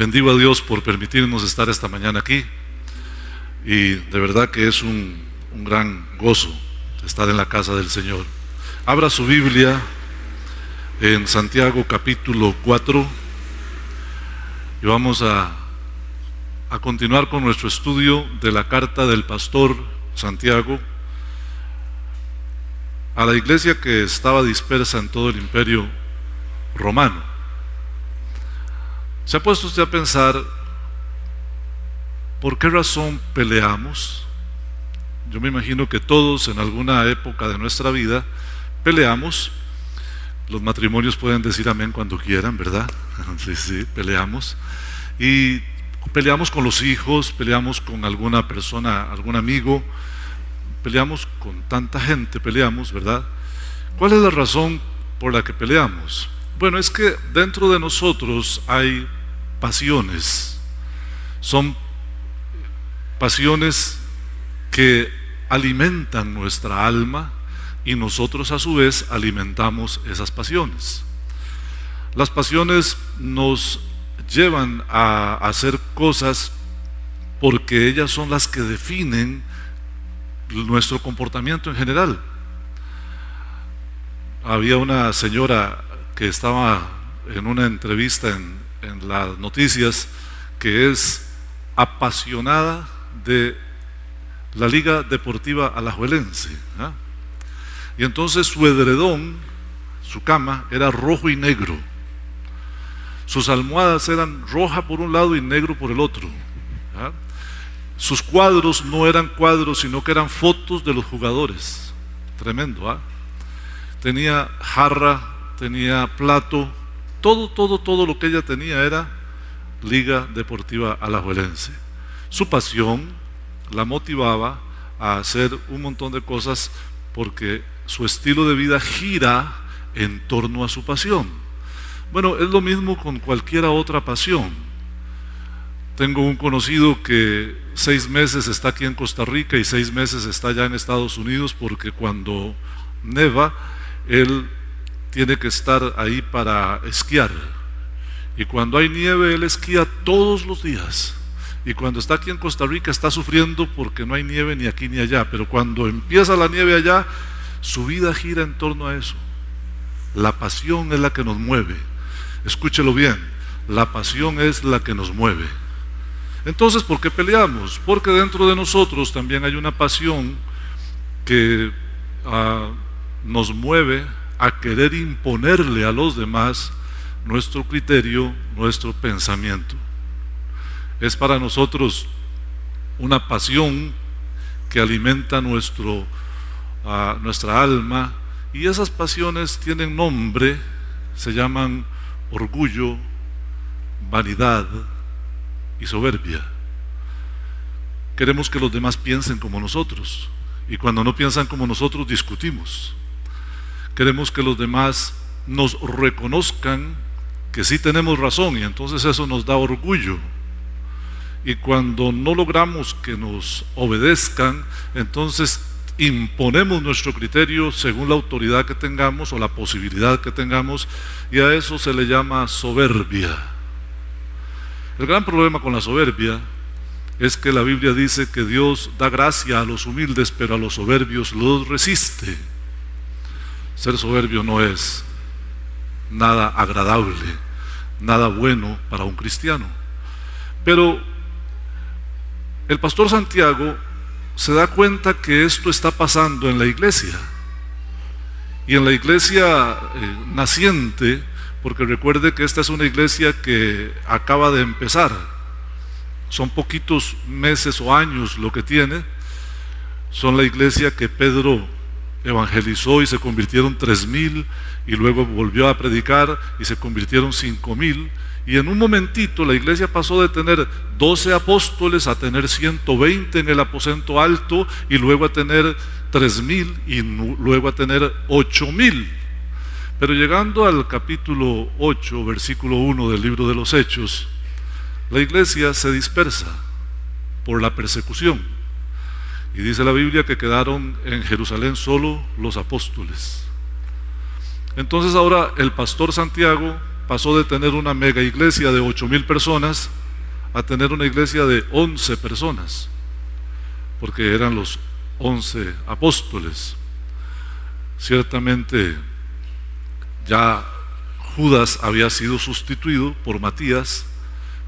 Bendigo a Dios por permitirnos estar esta mañana aquí y de verdad que es un gran gozo estar en la casa del Señor. Abra su Biblia en Santiago capítulo 4 y vamos a continuar con nuestro estudio de la carta del pastor Santiago a la iglesia que estaba dispersa en todo el imperio romano. ¿Se ha puesto usted a pensar por qué razón peleamos? Yo me imagino que todos en alguna época de nuestra vida peleamos. Los matrimonios pueden decir amén cuando quieran, ¿verdad? Sí, peleamos. Y peleamos con los hijos, peleamos con alguna persona, algún amigo, peleamos con tanta gente, peleamos, ¿verdad? ¿Cuál es la razón por la que peleamos? Bueno, es que dentro de nosotros hay pasiones. Son pasiones que alimentan nuestra alma y nosotros a su vez alimentamos esas pasiones. Las pasiones nos llevan a hacer cosas porque ellas son las que definen nuestro comportamiento en general. Había una señora que estaba en una entrevista en las noticias que es apasionada de la Liga Deportiva Alajuelense, ¿eh? Y entonces su edredón, su cama, era rojo y negro. Sus almohadas eran roja por un lado y negro por el otro, ¿eh? Sus cuadros no eran cuadros, sino que eran fotos de los jugadores. Tremendo, ¿eh? Tenía jarra, tenía plato, todo lo que ella tenía era Liga Deportiva Alajuelense. Su pasión la motivaba a hacer un montón de cosas porque su estilo de vida gira en torno a su pasión. Bueno, es lo mismo con cualquier otra pasión. Tengo un conocido que 6 meses está aquí en Costa Rica y 6 meses está allá en Estados Unidos porque cuando neva, él tiene que estar ahí para esquiar. Y cuando hay nieve, él esquía todos los días. Y cuando está aquí en Costa Rica está sufriendo porque no hay nieve ni aquí ni allá. Pero cuando empieza la nieve allá, su vida gira en torno a eso. La pasión es la que nos mueve. Escúchelo bien, la pasión es la que nos mueve. Entonces, ¿por qué peleamos? Porque dentro de nosotros también hay una pasión que nos mueve a querer imponerle a los demás nuestro criterio, nuestro pensamiento. Es para nosotros una pasión que alimenta nuestra alma, y esas pasiones tienen nombre, se llaman orgullo, vanidad y soberbia. Queremos que los demás piensen como nosotros, y cuando no piensan como nosotros discutimos. Queremos que los demás nos reconozcan que sí tenemos razón, y entonces eso nos da orgullo. Y cuando no logramos que nos obedezcan, entonces imponemos nuestro criterio según la autoridad que tengamos o la posibilidad que tengamos, y a eso se le llama soberbia. El gran problema con la soberbia es que la Biblia dice que Dios da gracia a los humildes, pero a los soberbios los resiste. Ser soberbio no es nada agradable, nada bueno para un cristiano. Pero el pastor Santiago se da cuenta que esto está pasando en la iglesia, y en la iglesia naciente, porque recuerde que esta es una iglesia que acaba de empezar, son poquitos meses o años lo que tiene. Son la iglesia que Pedro evangelizó y se convirtieron 3,000, y luego volvió a predicar y se convirtieron 5,000, y en un momentito la iglesia pasó de tener 12 apóstoles a tener 120 en el aposento alto, y luego a tener 3,000 y luego a tener 8,000. Pero llegando al capítulo 8, versículo 1 del libro de los Hechos, la iglesia se dispersa por la persecución. Y dice la Biblia que quedaron en Jerusalén solo los apóstoles. Entonces ahora el pastor Santiago pasó de tener una mega iglesia de 8,000 personas a tener una iglesia de 11 personas, porque eran los 11 apóstoles. Ciertamente ya Judas había sido sustituido por Matías,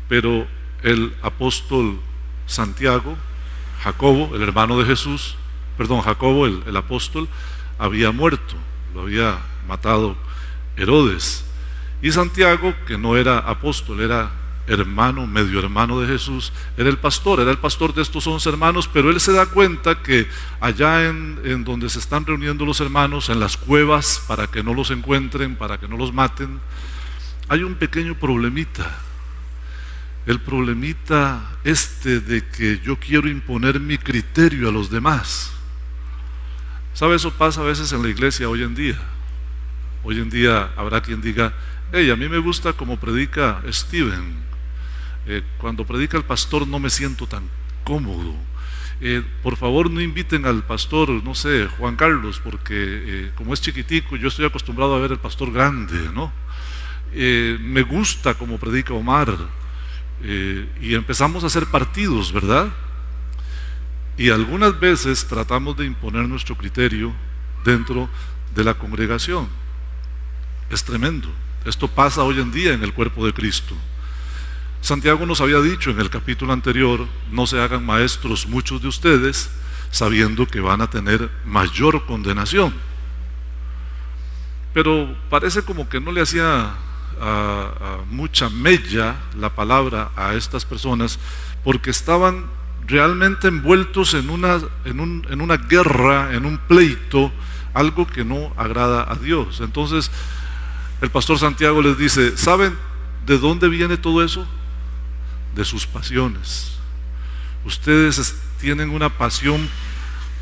pero el apóstol Santiago, Jacobo, el hermano de Jesús, Jacobo, el apóstol, había muerto, lo había matado Herodes. Y Santiago, que no era apóstol, era hermano, medio hermano de Jesús, era el pastor de estos 11 hermanos, pero él se da cuenta que allá en donde se están reuniendo los hermanos, en las cuevas, para que no los encuentren, para que no los maten, hay un pequeño problemita. El problemita de que yo quiero imponer mi criterio a los demás. ¿Sabe? Eso pasa a veces en la iglesia hoy en día. Hoy en día habrá quien diga: hey, a mí me gusta como predica Steven. Cuando predica el pastor no me siento tan cómodo. Por favor, no inviten al pastor, no sé, Juan Carlos, porque como es chiquitico, yo estoy acostumbrado a ver el pastor grande, ¿no? Me gusta como predica Omar. Y empezamos a hacer partidos, ¿verdad? Y algunas veces tratamos de imponer nuestro criterio dentro de la congregación. Es tremendo. Esto pasa hoy en día en el cuerpo de Cristo. Santiago nos había dicho en el capítulo anterior: no se hagan maestros muchos de ustedes, sabiendo que van a tener mayor condenación. Pero parece como que no le hacía mucha mella la palabra a estas personas, porque estaban realmente envueltos en una guerra, en un pleito, algo que no agrada a Dios. Entonces el pastor Santiago les dice: ¿saben de dónde viene todo eso? De sus pasiones. Ustedes tienen una pasión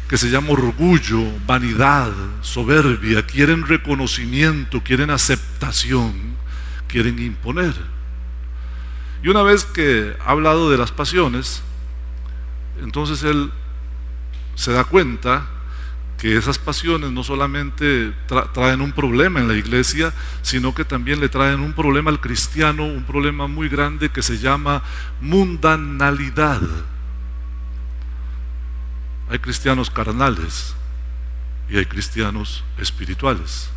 que se llama orgullo, vanidad, soberbia, quieren reconocimiento, quieren aceptación, quieren imponer. Y una vez que ha hablado de las pasiones, entonces él se da cuenta que esas pasiones no solamente traen un problema en la iglesia, sino que también le traen un problema al cristiano, un problema muy grande que se llama mundanalidad. Hay cristianos carnales y hay cristianos espirituales.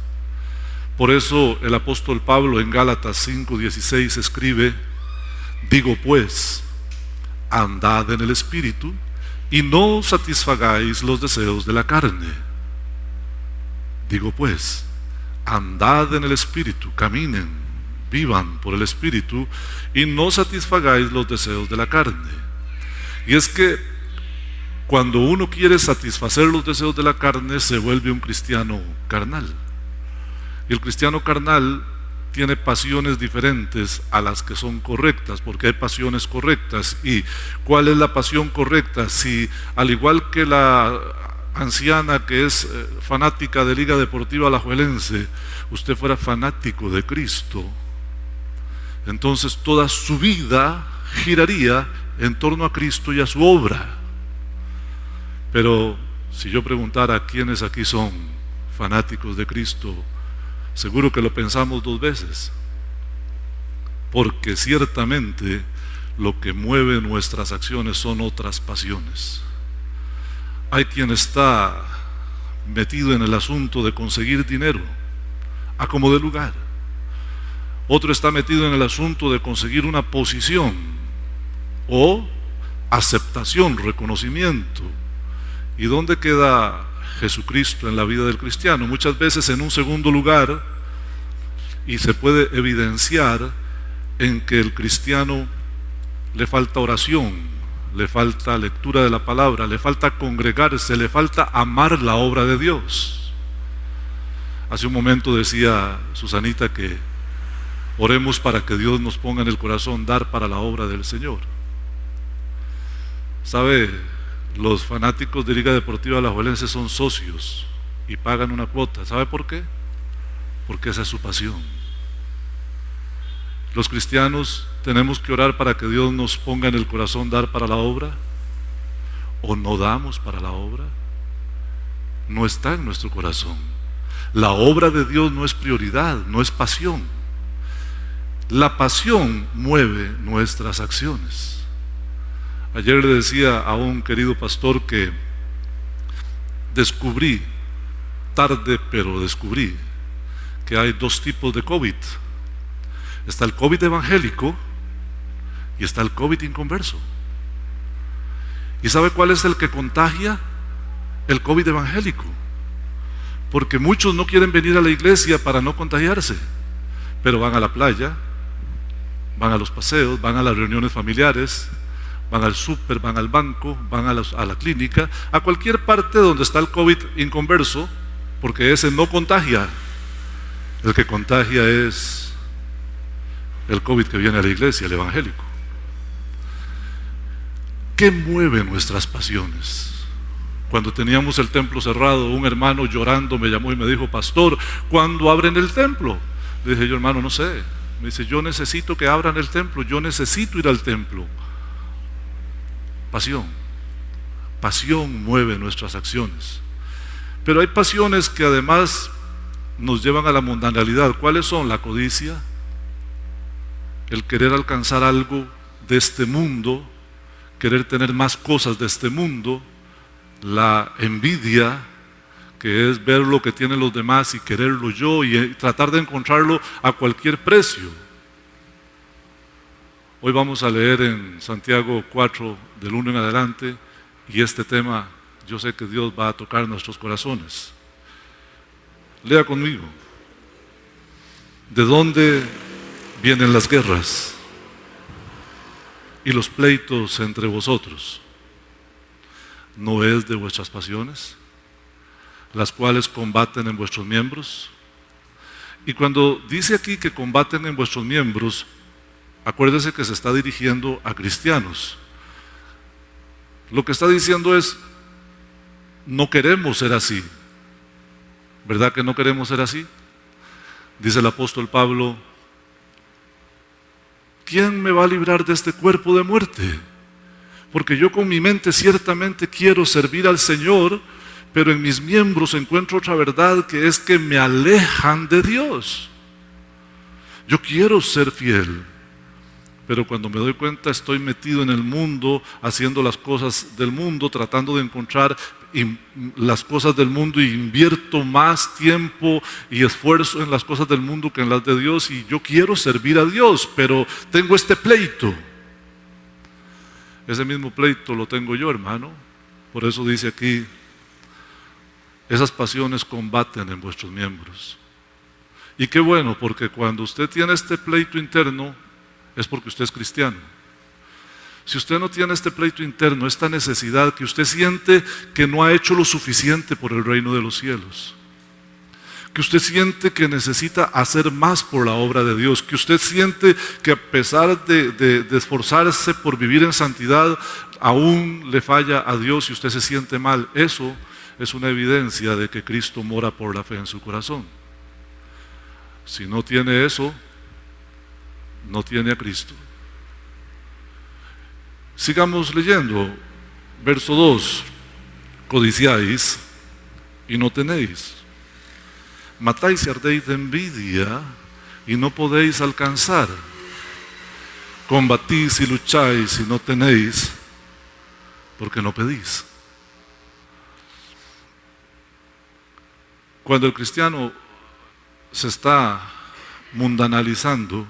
Por eso el apóstol Pablo en Gálatas 5:16 escribe: digo pues, andad en el Espíritu y no satisfagáis los deseos de la carne. Digo pues, andad en el Espíritu, caminen, vivan por el Espíritu y no satisfagáis los deseos de la carne. Y es que cuando uno quiere satisfacer los deseos de la carne, se vuelve un cristiano carnal. Y el cristiano carnal tiene pasiones diferentes a las que son correctas, porque hay pasiones correctas. ¿Y cuál es la pasión correcta? Si al igual que la anciana que es fanática de Liga Deportiva Alajuelense, usted fuera fanático de Cristo, entonces toda su vida giraría en torno a Cristo y a su obra. Pero si yo preguntara quiénes aquí son fanáticos de Cristo, seguro que lo pensamos dos veces, porque ciertamente lo que mueve nuestras acciones son otras pasiones. Hay quien está metido en el asunto de conseguir dinero a como de lugar. Otro está metido en el asunto de conseguir una posición o aceptación, reconocimiento. ¿Y dónde queda Jesucristo en la vida del cristiano? Muchas veces en un segundo lugar, y se puede evidenciar en que el cristiano le falta oración, le falta lectura de la palabra, le falta congregarse, le falta amar la obra de Dios. Hace un momento decía Susanita que oremos para que Dios nos ponga en el corazón dar para la obra del Señor. ¿Sabe? Los fanáticos de Liga Deportiva Alajuelense son socios y pagan una cuota. ¿Sabe por qué? Porque esa es su pasión. Los cristianos tenemos que orar para que Dios nos ponga en el corazón dar para la obra, o no damos para la obra. No está en nuestro corazón. La obra de Dios no es prioridad, no es pasión. La pasión mueve nuestras acciones. Ayer le decía a un querido pastor que descubrí, tarde pero descubrí, que hay dos tipos de COVID. Está el COVID evangélico y está el COVID inconverso. ¿Y sabe cuál es el que contagia? El COVID evangélico. Porque muchos no quieren venir a la iglesia para no contagiarse, pero van a la playa, van a los paseos, van a las reuniones familiares, van al súper, van al banco, van a la clínica, a cualquier parte donde está el COVID inconverso, porque ese no contagia. El que contagia es el COVID que viene a la iglesia, el evangélico. ¿Qué mueve nuestras pasiones? Cuando teníamos el templo cerrado, un hermano llorando me llamó y me dijo: pastor, ¿cuándo abren el templo? Le dije yo: hermano, no sé. Me dice: yo necesito que abran el templo, yo necesito ir al templo. Pasión. Pasión mueve nuestras acciones. Pero hay pasiones que además nos llevan a la mundanalidad. ¿Cuáles son? La codicia, el querer alcanzar algo de este mundo, querer tener más cosas de este mundo, la envidia, que es ver lo que tienen los demás y quererlo yo y tratar de encontrarlo a cualquier precio. Hoy vamos a leer en Santiago 4, del 1 en adelante, y este tema yo sé que Dios va a tocar nuestros corazones. Lea conmigo. ¿De dónde vienen las guerras y los pleitos entre vosotros? ¿No es de vuestras pasiones, las cuales combaten en vuestros miembros? Y cuando dice aquí que combaten en vuestros miembros, acuérdese que se está dirigiendo a cristianos. Lo que está diciendo es: no queremos ser así. ¿Verdad que no queremos ser así? Dice el apóstol Pablo: ¿quién me va a librar de este cuerpo de muerte? Porque yo con mi mente ciertamente quiero servir al Señor, pero en mis miembros encuentro otra verdad, que es que me alejan de Dios. Yo quiero ser fiel, pero cuando me doy cuenta estoy metido en el mundo, haciendo las cosas del mundo, tratando de encontrar las cosas del mundo, y invierto más tiempo y esfuerzo en las cosas del mundo que en las de Dios, y yo quiero servir a Dios, pero tengo este pleito. Ese mismo pleito lo tengo yo, hermano. Por eso dice aquí: esas pasiones combaten en vuestros miembros. Y qué bueno, porque cuando usted tiene este pleito interno es porque usted es cristiano. Si usted no tiene este pleito interno, esta necesidad que usted siente que no ha hecho lo suficiente por el reino de los cielos, que usted siente que necesita hacer más por la obra de Dios, que usted siente que a pesar de esforzarse por vivir en santidad, aún le falla a Dios y usted se siente mal, eso es una evidencia de que Cristo mora por la fe en su corazón. Si no tiene eso, no tiene a Cristo. Sigamos leyendo, verso 2: codiciáis y no tenéis, matáis y ardéis de envidia y no podéis alcanzar, combatís y lucháis y no tenéis, porque no pedís. Cuando el cristiano se está mundanalizando,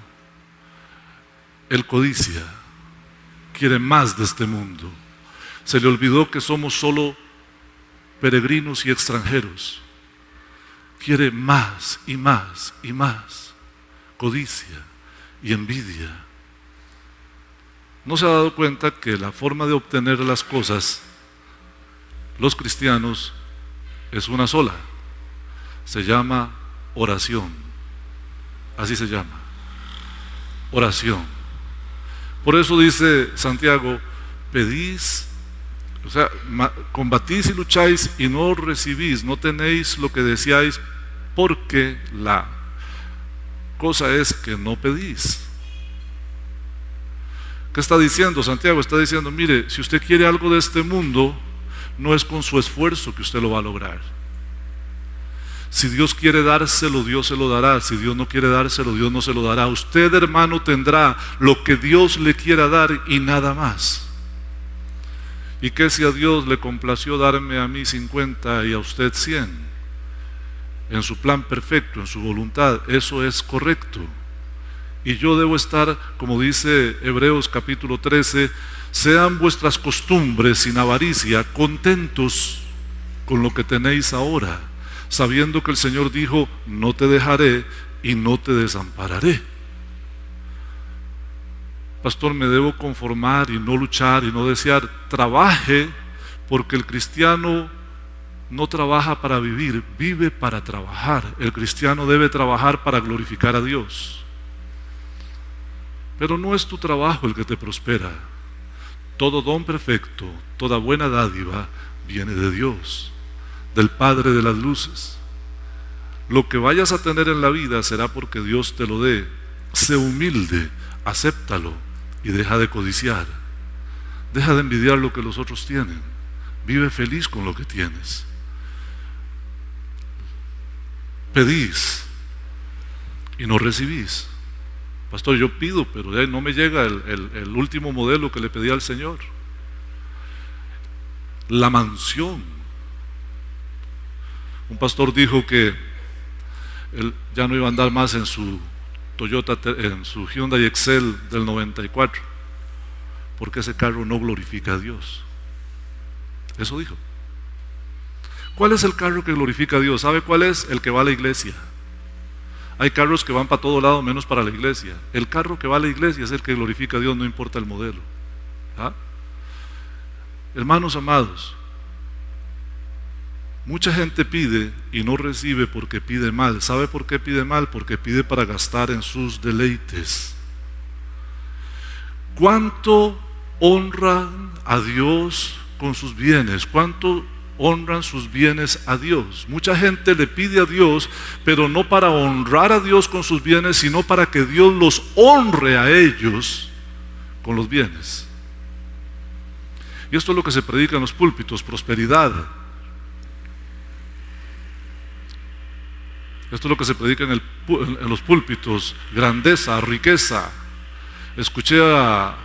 él codicia, quiere más de este mundo. Se le olvidó que somos solo peregrinos y extranjeros. Quiere más y más y más. Codicia y envidia. ¿No se ha dado cuenta que la forma de obtener las cosas, los cristianos, es una sola? Se llama oración. Así se llama. Oración. Por eso dice Santiago: pedís, o sea, combatís y lucháis y no recibís, no tenéis lo que deseáis, porque la cosa es que no pedís. ¿Qué está diciendo Santiago? Está diciendo: mire, si usted quiere algo de este mundo, no es con su esfuerzo que usted lo va a lograr. Si Dios quiere dárselo, Dios se lo dará. Si Dios no quiere dárselo, Dios no se lo dará. Usted, hermano, tendrá lo que Dios le quiera dar y nada más. ¿Y qué si a Dios le complació darme a mí 50 y a usted 100? En su plan perfecto, en su voluntad, eso es correcto. Y yo debo estar, como dice Hebreos capítulo 13, sean vuestras costumbres sin avaricia, contentos con lo que tenéis ahora, sabiendo que el Señor dijo, no te dejaré y no te desampararé. Pastor, me debo conformar y no luchar y no desear. Trabaje, porque el cristiano no trabaja para vivir, vive para trabajar. El cristiano debe trabajar para glorificar a Dios. Pero no es tu trabajo el que te prospera. Todo don perfecto, toda buena dádiva viene de Dios, del Padre de las luces. Lo que vayas a tener en la vida será porque Dios te lo dé. Sé humilde, acéptalo y deja de codiciar. Deja de envidiar lo que los otros tienen. Vive feliz con lo que tienes. Pedís y no recibís. Pastor, yo pido, pero no me llega el último modelo que le pedí al Señor. La mansión. Un pastor dijo que él ya no iba a andar más en su Toyota, en su Hyundai Excel del 94, porque ese carro no glorifica a Dios. Eso dijo. ¿Cuál es el carro que glorifica a Dios? ¿Sabe cuál es? El que va a la iglesia. Hay carros que van para todo lado menos para la iglesia. El carro que va a la iglesia es el que glorifica a Dios, no importa el modelo. ¿Ah? Hermanos amados, mucha gente pide y no recibe porque pide mal. ¿Sabe por qué pide mal? Porque pide para gastar en sus deleites. ¿Cuánto honran a Dios con sus bienes? ¿Cuánto honran sus bienes a Dios? Mucha gente le pide a Dios, pero no para honrar a Dios con sus bienes, sino para que Dios los honre a ellos con los bienes. Y esto es lo que se predica en los púlpitos: prosperidad. Esto es lo que se predica en los púlpitos: grandeza, riqueza. Escuché a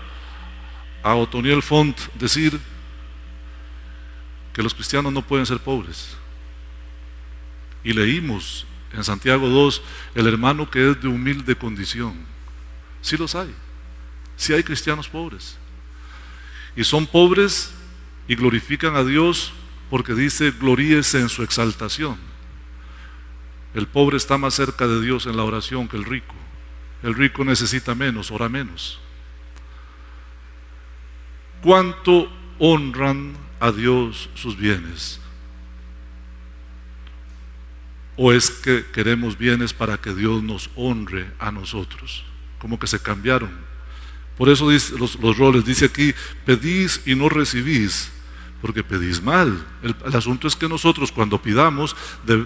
Otoniel Font decir que los cristianos no pueden ser pobres. Y leímos en Santiago 2, el hermano que es de humilde condición. Sí los hay. Sí hay cristianos pobres. Y son pobres y glorifican a Dios porque dice, gloríese en su exaltación. El pobre está más cerca de Dios en la oración que el rico. El rico necesita menos, ora menos. ¿Cuánto honran a Dios sus bienes? ¿O es que queremos bienes para que Dios nos honre a nosotros? Como que se cambiaron. Por eso dice, los roles, dice aquí, pedís y no recibís, porque pedís mal. El asunto es que nosotros, cuando pidamos,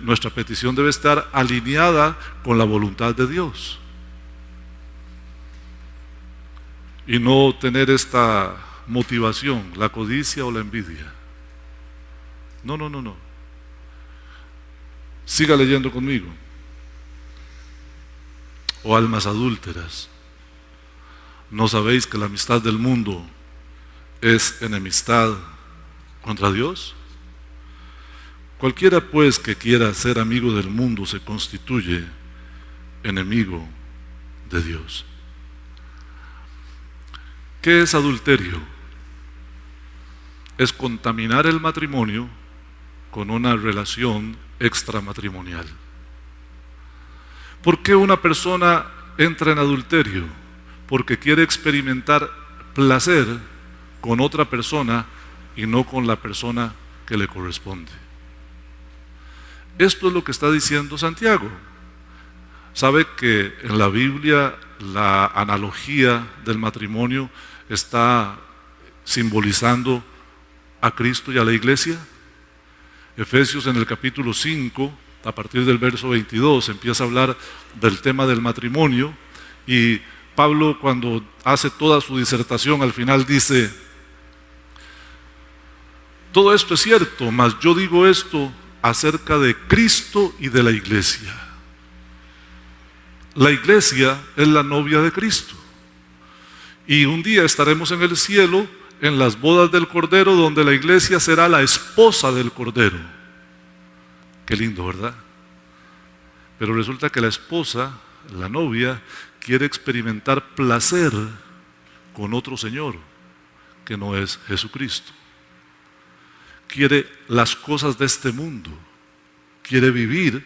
nuestra petición debe estar alineada con la voluntad de Dios, y no tener esta motivación, la codicia o la envidia. No. Siga leyendo conmigo. Oh almas adúlteras, ¿no sabéis que la amistad del mundo es enemistad contra Dios? Cualquiera pues que quiera ser amigo del mundo se constituye enemigo de Dios. ¿Qué es adulterio? Es contaminar el matrimonio con una relación extramatrimonial. ¿Por qué una persona entra en adulterio? Porque quiere experimentar placer con otra persona y no con la persona que le corresponde. Esto es lo que está diciendo Santiago. ¿Sabe que en la Biblia la analogía del matrimonio está simbolizando a Cristo y a la iglesia? Efesios en el capítulo 5, a partir del verso 22, empieza a hablar del tema del matrimonio, y Pablo, cuando hace toda su disertación, al final dice: todo esto es cierto, mas yo digo esto acerca de Cristo y de la iglesia. La iglesia es la novia de Cristo. Y un día estaremos en el cielo, en las bodas del Cordero, donde la iglesia será la esposa del Cordero. Qué lindo, ¿verdad? Pero resulta que la esposa, la novia, quiere experimentar placer con otro Señor, que no es Jesucristo. Quiere las cosas de este mundo, quiere vivir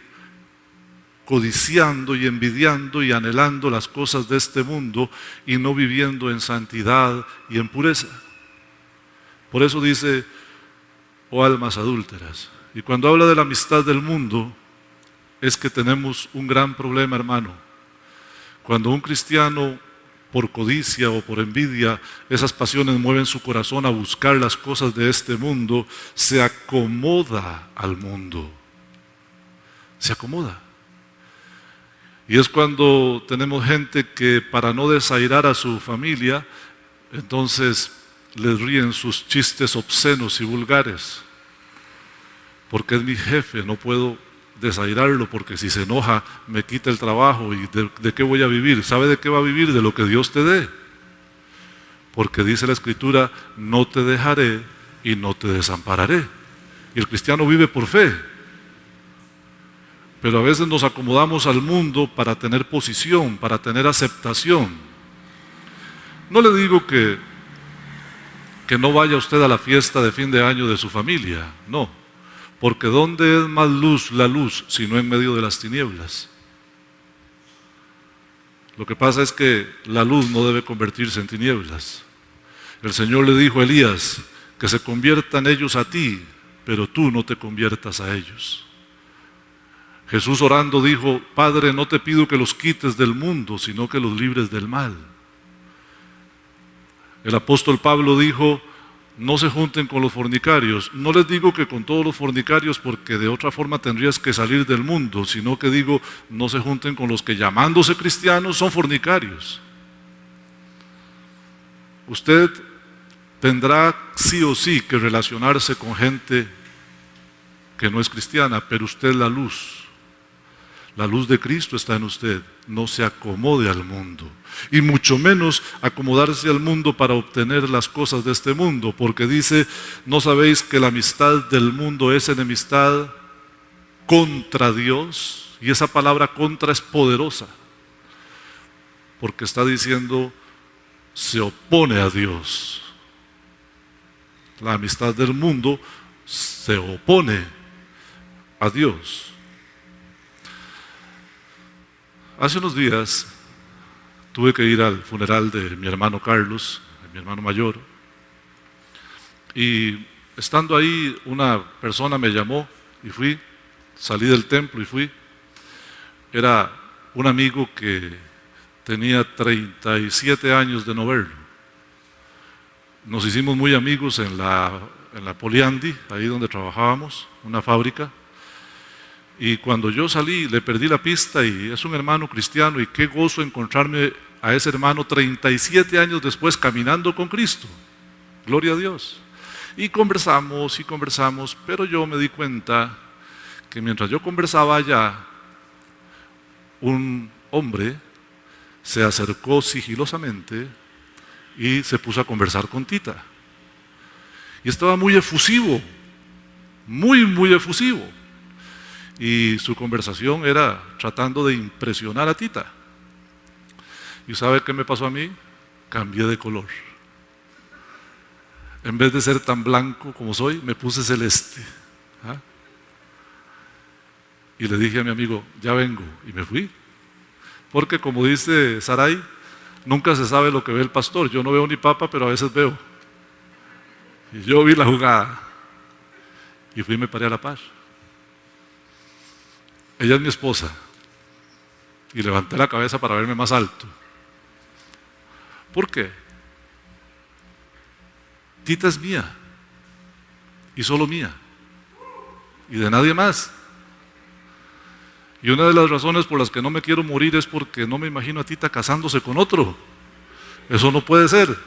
codiciando y envidiando y anhelando las cosas de este mundo y no viviendo en santidad y en pureza. Por eso dice, oh almas adúlteras. Y cuando habla de la amistad del mundo, es que tenemos un gran problema, hermano. Cuando un cristiano, por codicia o por envidia, esas pasiones mueven su corazón a buscar las cosas de este mundo, se acomoda al mundo. Se acomoda. Y es cuando tenemos gente que, para no desairar a su familia, entonces les ríen sus chistes obscenos y vulgares. Porque es mi jefe, no puedo desairarlo, porque si se enoja me quita el trabajo. ¿Y de qué voy a vivir? ¿Sabe de qué va a vivir? De lo que Dios te dé. Porque dice la Escritura, no te dejaré y no te desampararé. Y el cristiano vive por fe. Pero a veces nos acomodamos al mundo para tener posición, para tener aceptación. No le digo que no vaya usted a la fiesta de fin de año de su familia, no. Porque ¿dónde es más luz la luz sino en medio de las tinieblas? Lo que pasa es que la luz no debe convertirse en tinieblas. El Señor le dijo a Elías que se conviertan ellos a ti, pero tú no te conviertas a ellos. Jesús orando dijo, Padre, no te pido que los quites del mundo, sino que los libres del mal. El apóstol Pablo dijo, no se junten con los fornicarios. No les digo que con todos los fornicarios, porque de otra forma tendrías que salir del mundo, sino que digo, no se junten con los que llamándose cristianos son fornicarios. Usted tendrá sí o sí que relacionarse con gente que no es cristiana, pero usted es la luz. La luz de Cristo está en usted. No se acomode al mundo. Y mucho menos acomodarse al mundo para obtener las cosas de este mundo. Porque dice, ¿no sabéis que la amistad del mundo es enemistad contra Dios? Y esa palabra contra es poderosa. Porque está diciendo, se opone a Dios. La amistad del mundo se opone a Dios. Hace unos días tuve que ir al funeral de mi hermano Carlos, de mi hermano mayor, y estando ahí una persona me llamó y fui, salí del templo y fui. Era un amigo que tenía 37 años de no verlo. Nos hicimos muy amigos en la Poliandi, ahí donde trabajábamos, una fábrica. Y cuando yo salí, le perdí la pista y es un hermano cristiano y qué gozo encontrarme a ese hermano 37 años después caminando con Cristo. Gloria a Dios. Y conversamos, pero yo me di cuenta que mientras yo conversaba allá, un hombre se acercó sigilosamente y se puso a conversar con Tita. Y estaba muy efusivo, muy efusivo. Y su conversación era tratando de impresionar a Tita. ¿Y sabe qué me pasó a mí? Cambié de color. En vez de ser tan blanco como soy, me puse celeste. ¿Ah? Y le dije a mi amigo, ya vengo, y me fui. Porque como dice Sarai, nunca se sabe lo que ve el pastor. Yo no veo ni papa, pero a veces veo. Y yo vi la jugada. Y fui y me paré a la par. Ella es mi esposa. Y levanté la cabeza para verme más alto. ¿Por qué? Tita es mía. Y solo mía. Y de nadie más. Y una de las razones por las que no me quiero morir es porque no me imagino a Tita casándose con otro. Eso no puede ser.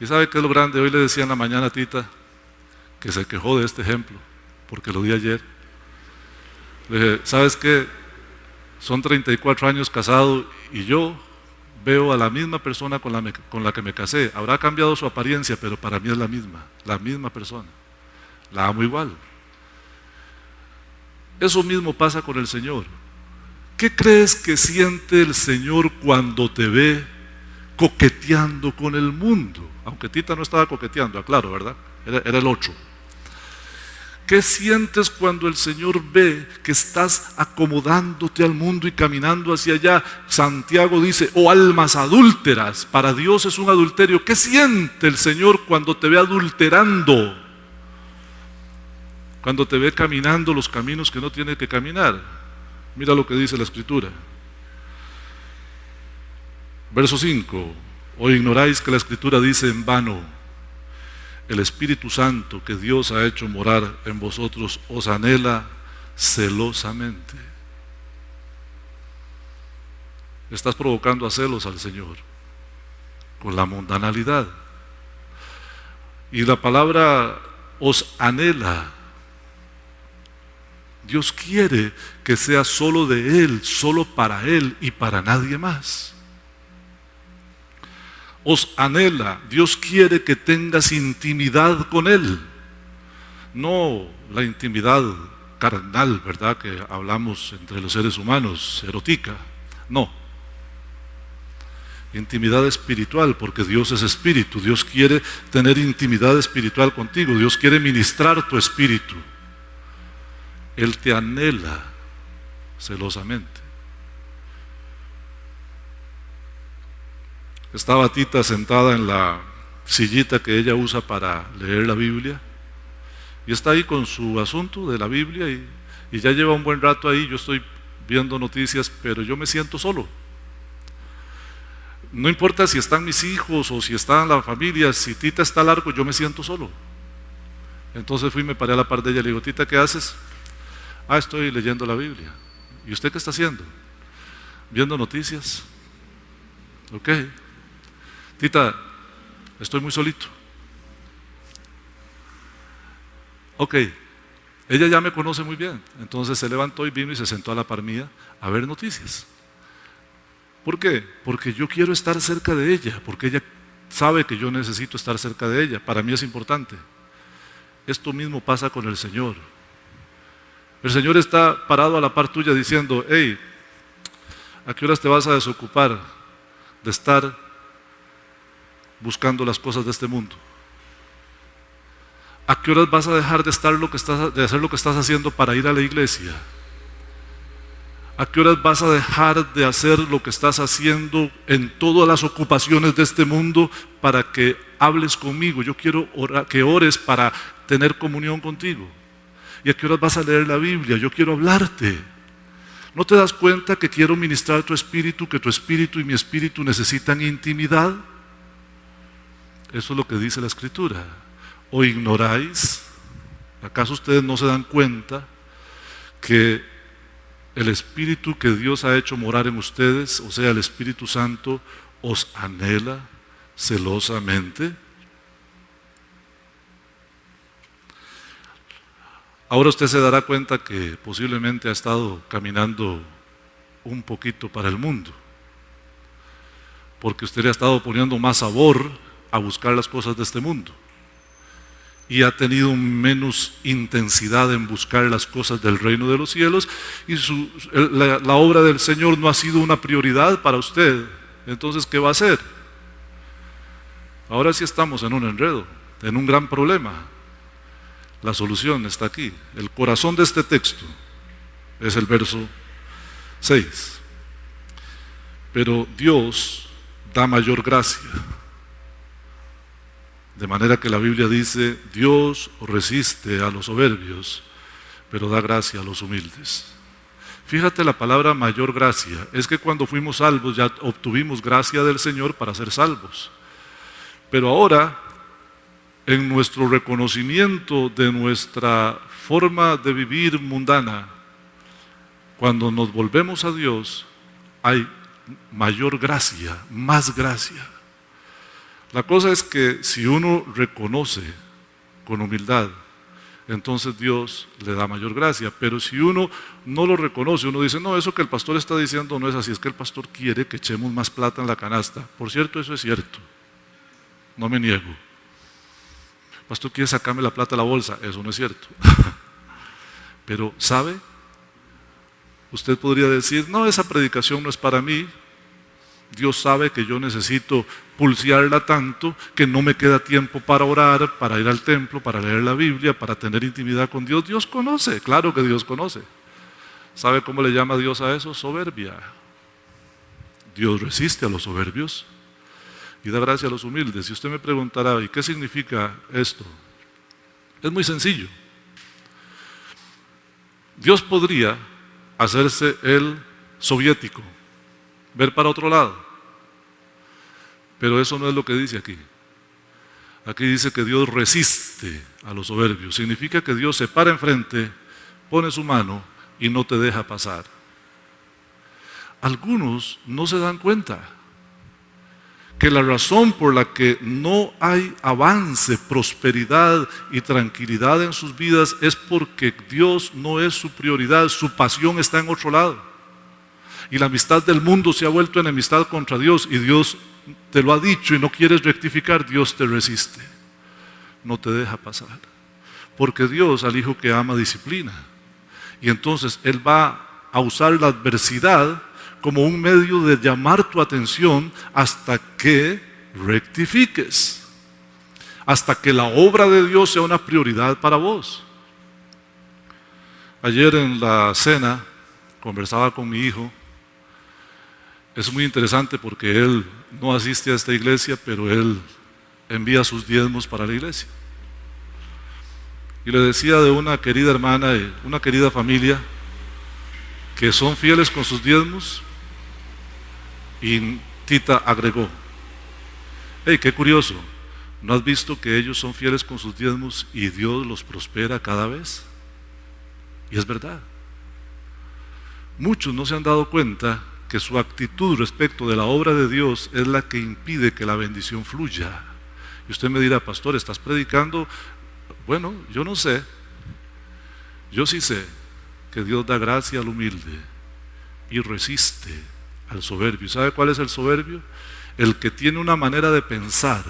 ¿Y sabe qué es lo grande? Hoy le decía en la mañana a Tita que se quejó de este ejemplo, porque lo di ayer. Le dije, ¿sabes qué? Son 34 años casado y yo veo a la misma persona con la que me casé. Habrá cambiado su apariencia, pero para mí es la misma persona. La amo igual. Eso mismo pasa con el Señor. ¿Qué crees que siente el Señor cuando te ve coqueteando con el mundo? Aunque Tita no estaba coqueteando, aclaro, ¿verdad? Era el otro. ¿Qué sientes cuando el Señor ve que estás acomodándote al mundo y caminando hacia allá? Santiago dice, oh almas adúlteras, para Dios es un adulterio. ¿Qué siente el Señor cuando te ve adulterando? Cuando te ve caminando los caminos que no tiene que caminar. Mira lo que dice la Escritura. Verso 5. ¿O ignoráis que la Escritura dice en vano? El Espíritu Santo que Dios ha hecho morar en vosotros os anhela celosamente. Estás provocando a celos al Señor con la mundanalidad. Y la palabra os anhela. Dios quiere que sea solo de Él, solo para Él y para nadie más. Os anhela, Dios quiere que tengas intimidad con Él, no la intimidad carnal, ¿verdad? Que hablamos entre los seres humanos, erótica, no. Intimidad espiritual, porque Dios es espíritu, Dios quiere tener intimidad espiritual contigo, Dios quiere ministrar tu espíritu. Él te anhela celosamente. Estaba Tita sentada en la sillita que ella usa para leer la Biblia y está ahí con su asunto de la Biblia y ya lleva un buen rato ahí. Yo estoy viendo noticias, pero yo me siento solo. No importa si están mis hijos o si está la familia, si Tita está largo, yo me siento solo. Entonces fui y me paré a la par de ella y le digo, Tita, ¿qué haces? Ah, estoy leyendo la Biblia. ¿Y usted qué está haciendo? Viendo noticias. Ok. Tita, estoy muy solito. Ok. Ella ya me conoce muy bien. Entonces se levantó y vino y se sentó a la par mía a ver noticias. ¿Por qué? Porque yo quiero estar cerca de ella, porque ella sabe que yo necesito estar cerca de ella. Para mí es importante. Esto mismo pasa con el Señor. El Señor está parado a la par tuya diciendo, hey, ¿a qué horas te vas a desocupar de estar buscando las cosas de este mundo? ¿A qué horas vas a dejar de hacer lo que estás haciendo para ir a la iglesia? ¿A qué horas vas a dejar de hacer lo que estás haciendo en todas las ocupaciones de este mundo para que hables conmigo? Yo quiero que ores para tener comunión contigo. ¿Y a qué horas vas a leer la Biblia? Yo quiero hablarte. ¿No te das cuenta que quiero ministrar tu espíritu, que tu espíritu y mi espíritu necesitan intimidad? Eso es lo que dice la Escritura. ¿O ignoráis? ¿Acaso ustedes no se dan cuenta que el Espíritu que Dios ha hecho morar en ustedes, o sea, el Espíritu Santo, os anhela celosamente? Ahora usted se dará cuenta que posiblemente ha estado caminando un poquito para el mundo, porque usted le ha estado poniendo más sabor a buscar las cosas de este mundo y ha tenido menos intensidad en buscar las cosas del reino de los cielos y la obra del Señor no ha sido una prioridad para usted. Entonces, ¿qué va a hacer? Ahora sí estamos en un enredo, en un gran problema. La solución está aquí. El corazón de este texto es el verso 6. Pero Dios da mayor gracia. De manera que la Biblia dice, Dios resiste a los soberbios, pero da gracia a los humildes. Fíjate la palabra mayor gracia. Es que cuando fuimos salvos ya obtuvimos gracia del Señor para ser salvos. Pero ahora, en nuestro reconocimiento de nuestra forma de vivir mundana, cuando nos volvemos a Dios, hay mayor gracia, más gracia. La cosa es que si uno reconoce con humildad entonces Dios le da mayor gracia. Pero si uno no lo reconoce, uno dice, no, eso que el pastor está diciendo no es así, es que el pastor quiere que echemos más plata en la canasta. Por cierto, eso es cierto, no me niego. El pastor quiere sacarme la plata de la bolsa, eso no es cierto. Pero, ¿sabe? Usted podría decir, no, esa predicación no es para mí. Dios sabe que yo necesito pulsearla tanto que no me queda tiempo para orar, para ir al templo, para leer la Biblia, para tener intimidad con Dios. Dios conoce, claro que Dios conoce. ¿Sabe cómo le llama Dios a eso? Soberbia. Dios resiste a los soberbios y da gracia a los humildes. Si usted me preguntará, ¿y qué significa esto? Es muy sencillo. Dios podría hacerse el soviético, ver para otro lado, pero eso no es lo que dice aquí. Aquí dice que Dios resiste a los soberbios. Significa que Dios se para enfrente, pone su mano y no te deja pasar. Algunos no se dan cuenta que la razón por la que no hay avance, prosperidad y tranquilidad en sus vidas es porque Dios no es su prioridad, su pasión está en otro lado. Y la amistad del mundo se ha vuelto enemistad contra Dios, y Dios te lo ha dicho y no quieres rectificar, Dios te resiste, no te deja pasar. Porque Dios al hijo que ama disciplina, y entonces Él va a usar la adversidad como un medio de llamar tu atención hasta que rectifiques, hasta que la obra de Dios sea una prioridad para vos. Ayer en la cena conversaba con mi hijo. Es muy interesante porque él no asiste a esta iglesia, pero él envía sus diezmos para la iglesia. Y le decía de una querida hermana, una querida familia, que son fieles con sus diezmos. Y Tita agregó, hey, qué curioso, ¿no has visto que ellos son fieles con sus diezmos y Dios los prospera cada vez? Y es verdad. Muchos no se han dado cuenta que su actitud respecto de la obra de Dios es la que impide que la bendición fluya. Y usted me dirá, pastor, ¿estás predicando? Bueno, yo no sé. Yo sí sé que Dios da gracia al humilde y resiste al soberbio. ¿Sabe cuál es el soberbio? El que tiene una manera de pensar,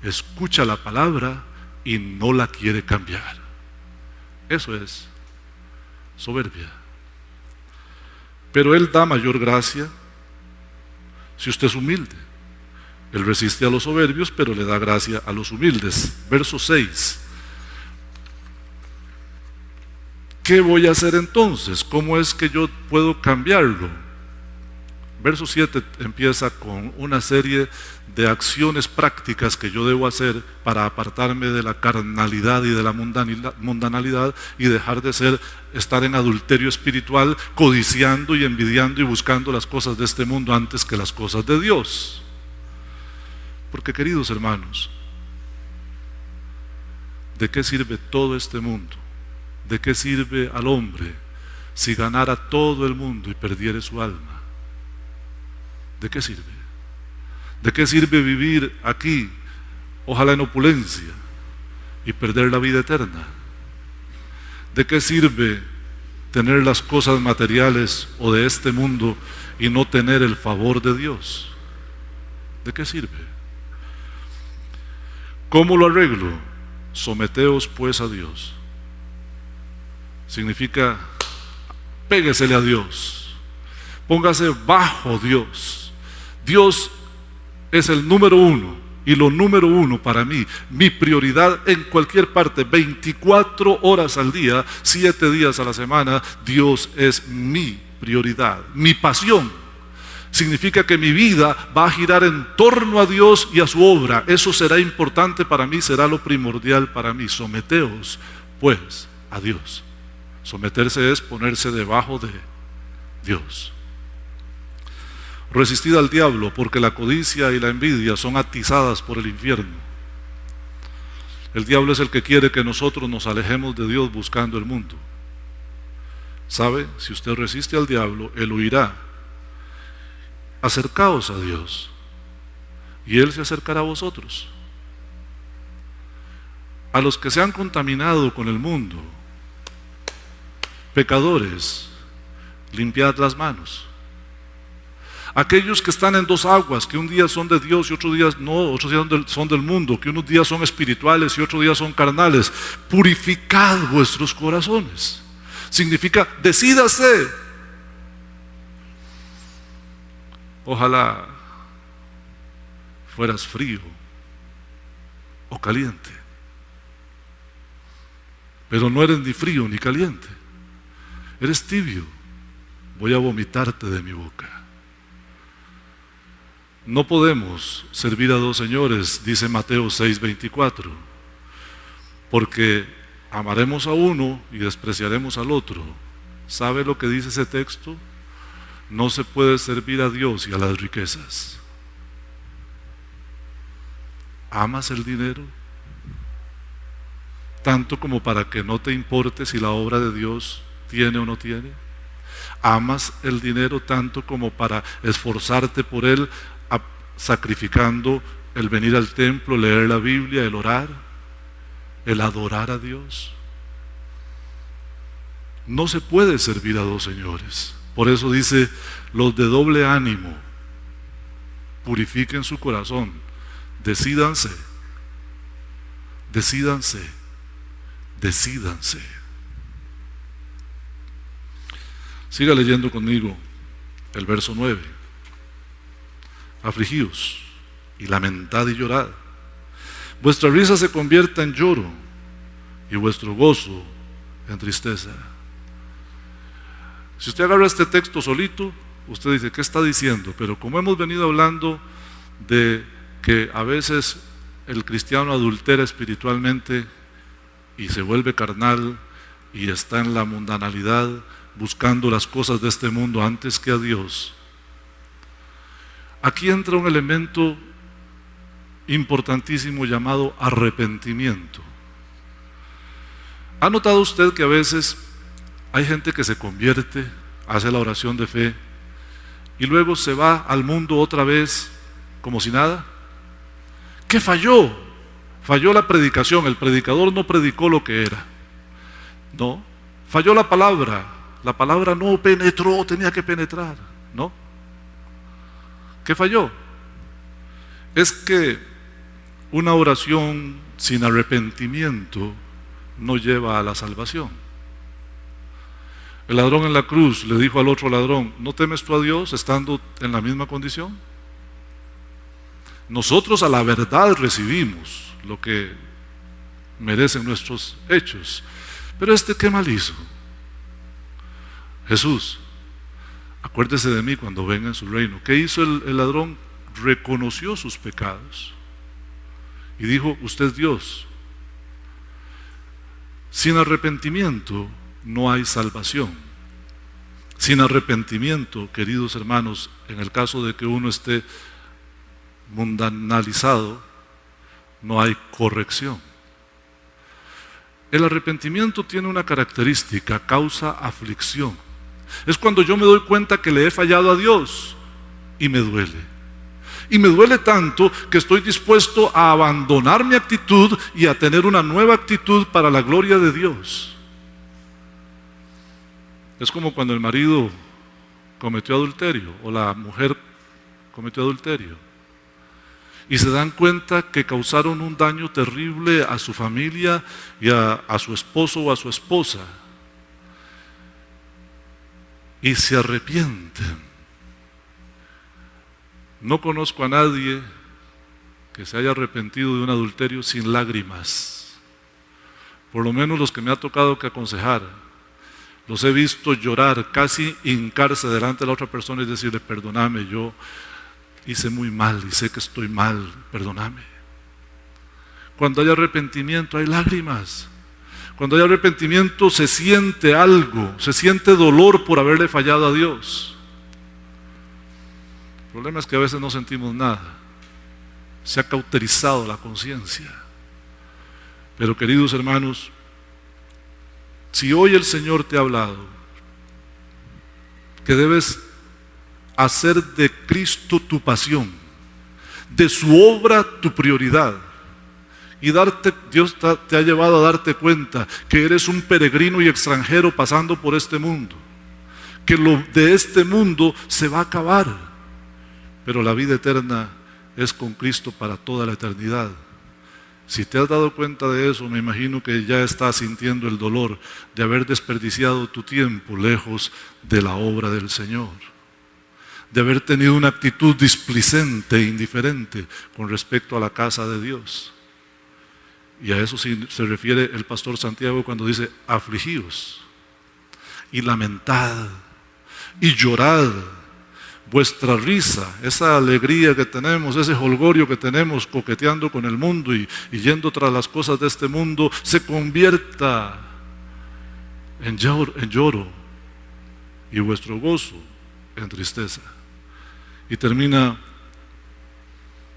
escucha la palabra y no la quiere cambiar. Eso es soberbia. Pero Él da mayor gracia si usted es humilde. Él resiste a los soberbios, pero le da gracia a los humildes. Verso 6. ¿Qué voy a hacer entonces? ¿Cómo es que yo puedo cambiarlo? Verso 7 empieza con una serie de acciones prácticas que yo debo hacer para apartarme de la carnalidad y de la mundanalidad y dejar de estar en adulterio espiritual, codiciando y envidiando y buscando las cosas de este mundo antes que las cosas de Dios. Porque, queridos hermanos, ¿de qué sirve todo este mundo? ¿De qué sirve al hombre si ganara todo el mundo y perdiere su alma? ¿De qué sirve? ¿De qué sirve vivir aquí, ojalá en opulencia, y perder la vida eterna? ¿De qué sirve tener las cosas materiales o de este mundo y no tener el favor de Dios? ¿De qué sirve? ¿Cómo lo arreglo? Someteos pues a Dios. Significa, péguesele a Dios, póngase bajo Dios. Dios es el número uno y lo número uno para mí, mi prioridad en cualquier parte, 24 horas al día, 7 días a la semana. Dios es mi prioridad, mi pasión. Significa que mi vida va a girar en torno a Dios y a su obra. Eso será importante para mí, será lo primordial para mí. Someteos pues a Dios. Someterse es ponerse debajo de Dios. Resistid al diablo, porque la codicia y la envidia son atizadas por el infierno. El diablo es el que quiere que nosotros nos alejemos de Dios buscando el mundo. ¿Sabe? Si usted resiste al diablo, él huirá. Acercaos a Dios y Él se acercará a vosotros. A los que se han contaminado con el mundo, pecadores, limpiad las manos. Aquellos que están en dos aguas, que un día son de Dios y otros días no, otros días son del mundo, que unos días son espirituales y otros días son carnales, purificad vuestros corazones. Significa, decídase. Ojalá fueras frío o caliente, pero no eres ni frío ni caliente, eres tibio. Voy a vomitarte de mi boca. No podemos servir a dos señores, dice Mateo 6:24, porque amaremos a uno y despreciaremos al otro. ¿Sabe lo que dice ese texto? No se puede servir a Dios y a las riquezas. ¿Amas el dinero? Tanto como para que no te importe si la obra de Dios tiene o no tiene. ¿Amas el dinero tanto como para esforzarte por él, sacrificando el venir al templo, leer la Biblia, el orar, el adorar a Dios? No se puede servir a dos señores. Por eso dice, los de doble ánimo, purifiquen su corazón, decídanse, decídanse, decídanse. Siga leyendo conmigo el verso 9. Afligíos y lamentad y llorad. Vuestra risa se convierta en lloro y vuestro gozo en tristeza. Si usted agarra este texto solito, usted dice, ¿qué está diciendo? Pero como hemos venido hablando de que a veces el cristiano adultera espiritualmente y se vuelve carnal y está en la mundanalidad, buscando las cosas de este mundo antes que a Dios, aquí entra un elemento importantísimo llamado arrepentimiento. ¿Ha notado usted que a veces hay gente que se convierte, hace la oración de fe y luego se va al mundo otra vez como si nada? ¿Qué falló? Falló la predicación, el predicador no predicó lo que era. No, falló la palabra no penetró, tenía que penetrar, ¿no? ¿Qué falló? Es que una oración sin arrepentimiento no lleva a la salvación. El ladrón en la cruz le dijo al otro ladrón, ¿no temes tú a Dios estando en la misma condición? Nosotros a la verdad recibimos lo que merecen nuestros hechos, pero ¿qué mal hizo? Jesús, acuérdese de mí cuando venga en su reino. ¿Qué hizo el ladrón? Reconoció sus pecados y dijo, usted es Dios. Sin arrepentimiento no hay salvación. Sin arrepentimiento, queridos hermanos, en el caso de que uno esté mundanalizado, no hay corrección. El arrepentimiento tiene una característica, causa aflicción. Es cuando yo me doy cuenta que le he fallado a Dios y me duele. Y me duele tanto que estoy dispuesto a abandonar mi actitud y a tener una nueva actitud para la gloria de Dios. Es como cuando el marido cometió adulterio o la mujer cometió adulterio y se dan cuenta que causaron un daño terrible a su familia y a su esposo o a su esposa y se arrepienten. No conozco a nadie que se haya arrepentido de un adulterio sin lágrimas. Por lo menos los que me ha tocado que aconsejar, los he visto llorar, casi hincarse delante de la otra persona y decirle, perdóname, yo hice muy mal y sé que estoy mal, perdóname. Cuando hay arrepentimiento hay lágrimas. Cuando hay arrepentimiento se siente algo, se siente dolor por haberle fallado a Dios. El problema es que a veces no sentimos nada. Se ha cauterizado la conciencia. Pero queridos hermanos, si hoy el Señor te ha hablado que debes hacer de Cristo tu pasión, de su obra tu prioridad, Y Dios te ha llevado a darte cuenta que eres un peregrino y extranjero pasando por este mundo, que lo de este mundo se va a acabar, pero la vida eterna es con Cristo para toda la eternidad. Si te has dado cuenta de eso, me imagino que ya estás sintiendo el dolor de haber desperdiciado tu tiempo lejos de la obra del Señor, de haber tenido una actitud displicente e indiferente con respecto a la casa de Dios. Y a eso sí se refiere el pastor Santiago cuando dice: afligíos y lamentad y llorad. Vuestra risa, esa alegría que tenemos, ese jolgorio que tenemos coqueteando con el mundo y yendo tras las cosas de este mundo, se convierta en lloro, y vuestro gozo en tristeza. Y termina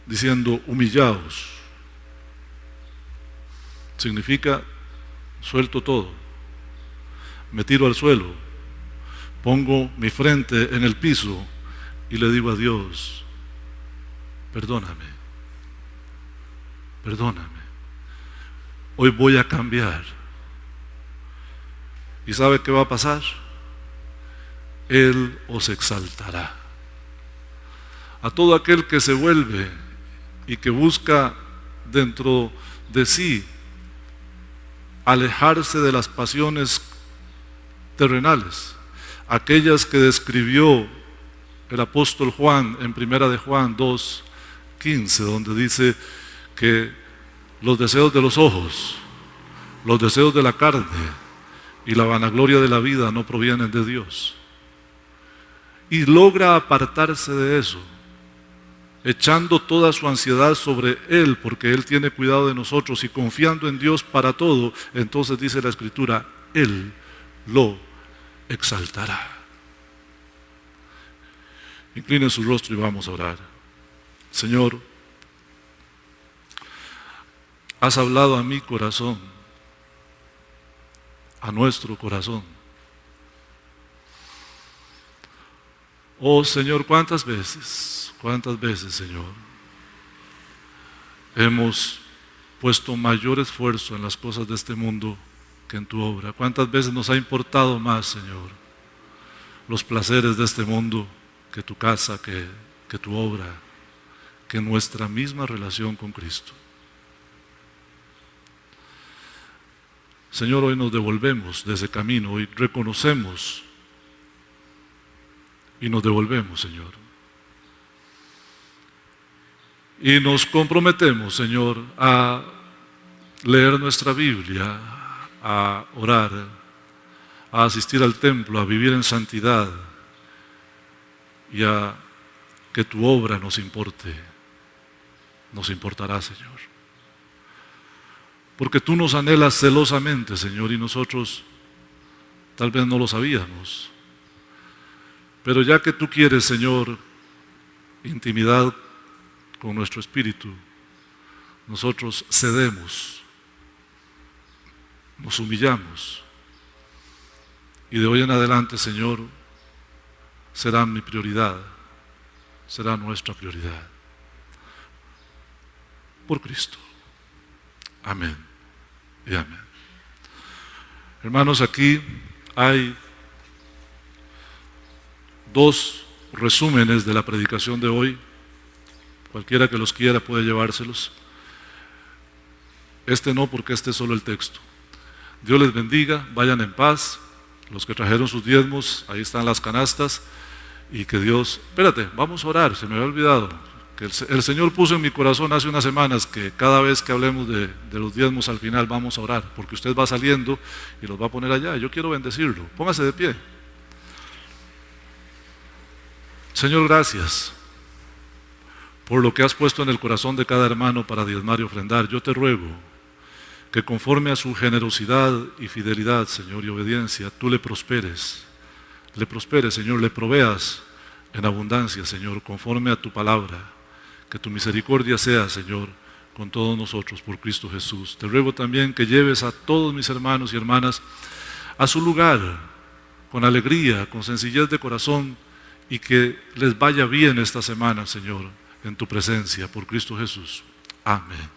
diciendo: humillaos. Significa: suelto todo, me tiro al suelo, pongo mi frente en el piso y le digo a Dios: perdóname, perdóname, hoy voy a cambiar. ¿Y sabe qué va a pasar? Él os exaltará. A todo aquel que se vuelve y que busca dentro de sí alejarse de las pasiones terrenales, aquellas que describió el apóstol Juan en 1 de Juan 2:15, donde dice que los deseos de los ojos, los deseos de la carne y la vanagloria de la vida no provienen de Dios. Y logra apartarse de eso, echando toda su ansiedad sobre Él, porque Él tiene cuidado de nosotros, y confiando en Dios para todo. Entonces dice la Escritura: Él lo exaltará. Inclinen su rostro y vamos a orar. Señor, has hablado a mi corazón, a nuestro corazón. Oh Señor, ¿cuántas veces, Señor, hemos puesto mayor esfuerzo en las cosas de este mundo que en tu obra? ¿Cuántas veces nos ha importado más, Señor, los placeres de este mundo que tu casa, que tu obra, que nuestra misma relación con Cristo? Señor, hoy nos devolvemos de ese camino, hoy reconocemos y nos devolvemos, Señor. Y nos comprometemos, Señor, a leer nuestra Biblia, a orar, a asistir al templo, a vivir en santidad, y a que tu obra nos importe, nos importará, Señor. Porque tú nos anhelas celosamente, Señor, y nosotros tal vez no lo sabíamos. Pero ya que tú quieres, Señor, intimidad con nuestro espíritu, nosotros cedemos, nos humillamos, y de hoy en adelante, Señor, será mi prioridad, será nuestra prioridad. Por Cristo. Amén y amén. Hermanos, aquí hay 2 resúmenes de la predicación de hoy. Cualquiera que los quiera puede llevárselos. Este no, porque este es solo el texto. Dios les bendiga, vayan en paz. Los que trajeron sus diezmos, ahí están las canastas. Y que Dios... Espérate, vamos a orar, se me había olvidado. Que el Señor puso en mi corazón hace unas semanas que cada vez que hablemos de los diezmos al final vamos a orar, porque usted va saliendo y los va a poner allá. Yo quiero bendecirlo. Póngase de pie. Señor, gracias por lo que has puesto en el corazón de cada hermano para diezmar y ofrendar. Yo te ruego que conforme a su generosidad y fidelidad, Señor, y obediencia, tú le prosperes, Señor, le proveas en abundancia, Señor, conforme a tu palabra. Que tu misericordia sea, Señor, con todos nosotros por Cristo Jesús. Te ruego también que lleves a todos mis hermanos y hermanas a su lugar, con alegría, con sencillez de corazón, y que les vaya bien esta semana, Señor, en tu presencia, por Cristo Jesús. Amén.